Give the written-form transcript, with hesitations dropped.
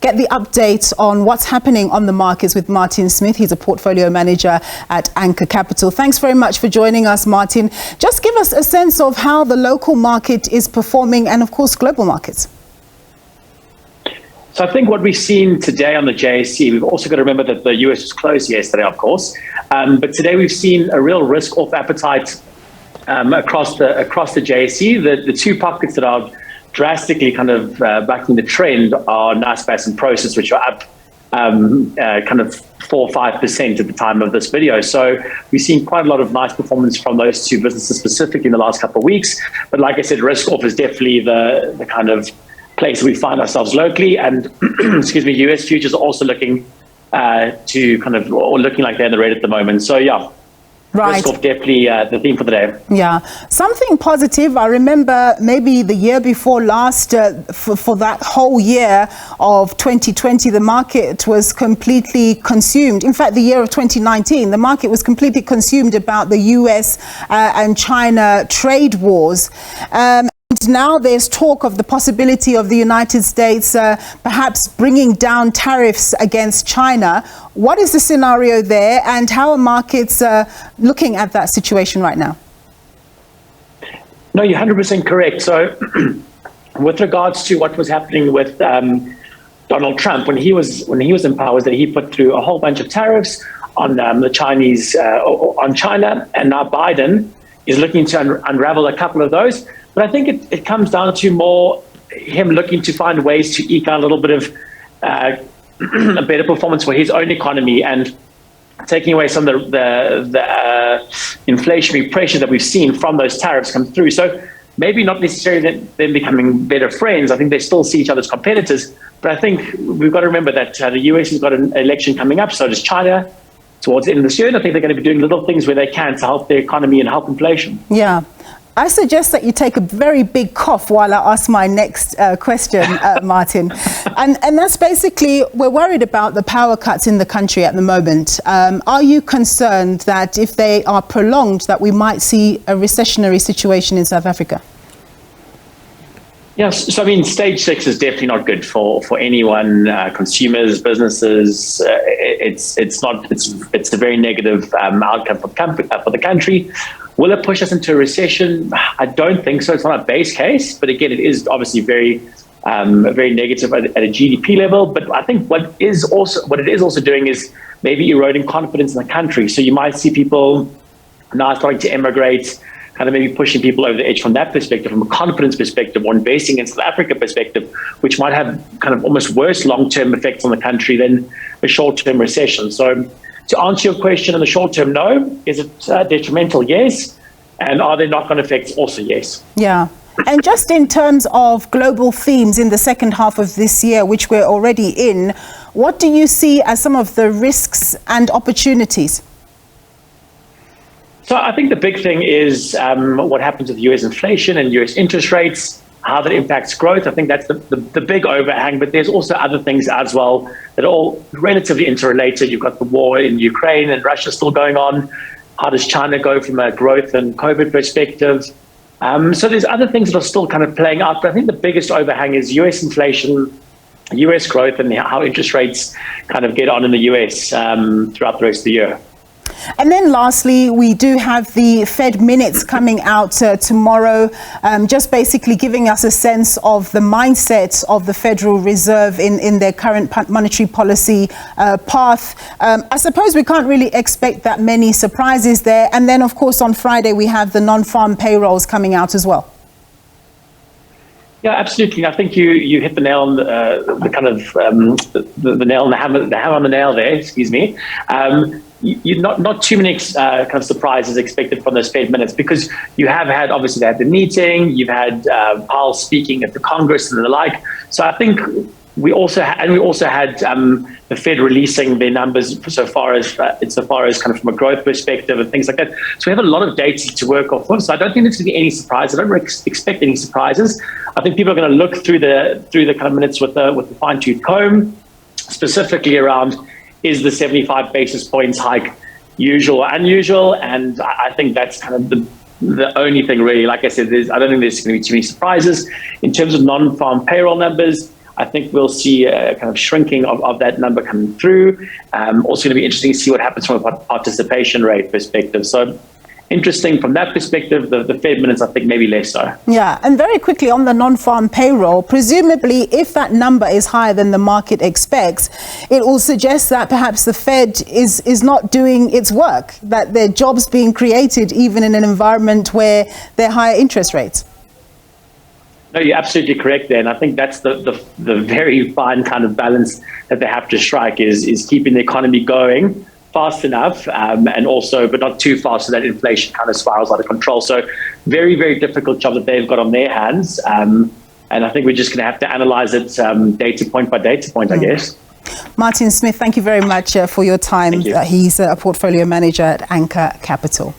Get the update on what's happening on the markets with Martin Smith. He's a portfolio manager at Anchor Capital. Thanks very much for joining us, Martin. Just give us a sense of how the local market is performing and, of course, global markets. So I think what we've seen today on the JSE, we've also got to remember that the US was closed yesterday, of course. But today we've seen a real risk-off appetite across the JSE. The two pockets that are drastically kind of backing the trend are NASDAQ and Process, which are up kind of 4 or 5% at the time of this video. So we've seen quite a lot of nice performance from those two businesses specifically in the last couple of weeks. But like I said, risk off is definitely the kind of place we find ourselves locally. And excuse me, US futures are also looking looking like they're in the red at the moment. So yeah. Right. Risk off definitely the theme for the day. Yeah. Something positive. I remember maybe the year before last, for that whole year of 2020, the market was completely consumed. In fact, the year of 2019, the market was completely consumed about the US and China trade wars. Now there's talk of the possibility of the United States perhaps bringing down tariffs against China. What is the scenario there, and how are markets looking at that situation right now? No, you're 100% correct. So with regards to what was happening with Donald Trump when he was in power, was that he put through a whole bunch of tariffs on the Chinese on China, and now Biden is looking to unravel a couple of those. But I think it comes down to more him looking to find ways to eke out a little bit of a better performance for his own economy and taking away some of the inflationary pressure that we've seen from those tariffs come through. So maybe not necessarily them becoming better friends. I think they still see each other as competitors. But I think we've got to remember that the US has got an election coming up. So does China towards the end of this year. And I think they're going to be doing little things where they can to help their economy and help inflation. Yeah. I suggest that you take a very big cough while I ask my next question, Martin. And that's basically, we're worried about the power cuts in the country at the moment. Are you concerned that if they are prolonged, that we might see a recessionary situation in South Africa? Yes, so I mean, stage 6 is definitely not good for anyone, consumers, businesses. It's a very negative outcome for the country. Will it push us into a recession? I don't think so. It's not a base case, but again, it is obviously very negative at a GDP level. But I think what it is also doing is maybe eroding confidence in the country. So you might see people now starting to emigrate, kind of maybe pushing people over the edge from that perspective, from a confidence perspective, or investing in South Africa perspective, which might have kind of almost worse long-term effects on the country than a short-term recession. So to answer your question in the short term, no. Is it detrimental? Yes. And are they knock-on effects? Also, yes. Yeah. And just in terms of global themes in the second half of this year, which we're already in, what do you see as some of the risks and opportunities? So I think the big thing is what happens with US inflation and US interest rates, how that impacts growth. I think that's the big overhang, but there's also other things as well that are all relatively interrelated. You've got the war in Ukraine and Russia still going on. How does China go from a growth and COVID perspective? So there's other things that are still kind of playing out, but I think the biggest overhang is US inflation, US growth, and how interest rates kind of get on in the US throughout the rest of the year. And then lastly, we do have the Fed minutes coming out tomorrow, just basically giving us a sense of the mindset of the Federal Reserve in their current monetary policy path. I suppose we can't really expect that many surprises there. And then, of course, on Friday, we have the Nonfarm payrolls coming out as well. Yeah, absolutely. I think you hit the nail on the kind of the nail on the hammer on the nail there. Excuse me. You're not too many kind of surprises expected from those Fed minutes, because you have had, obviously, they had the meeting, you've had Powell speaking at the Congress and the like. So I think we also had the Fed releasing their numbers so far as kind of from a growth perspective and things like that. So we have a lot of data to work off of. So I don't think there's going to be any surprises. I don't expect any surprises. I think people are going to look through the kind of minutes with the fine-tooth comb, specifically around, is the 75 basis points hike usual or unusual? And I think that's kind of the only thing really. Like I said, I don't think there's going to be too many surprises. In terms of non-farm payroll numbers, I think we'll see a kind of shrinking of that number coming through. Also going to be interesting to see what happens from a participation rate perspective. So interesting from that perspective. The Fed minutes, I think, maybe less so. Yeah, and very quickly on the non-farm payroll, presumably if that number is higher than the market expects, it will suggest that perhaps the Fed is not doing its work, that there are jobs being created even in an environment where there are higher interest rates. No, you're absolutely correct there. And I think that's the very fine kind of balance that they have to strike is keeping the economy going fast enough, and also, but not too fast so that inflation kind of spirals out of control. So very, very difficult job that they've got on their hands. And I think we're just going to have to analyze it data point by data point, I guess. Martin Smith, thank you very much for your time. Thank you. He's a portfolio manager at Anchor Capital.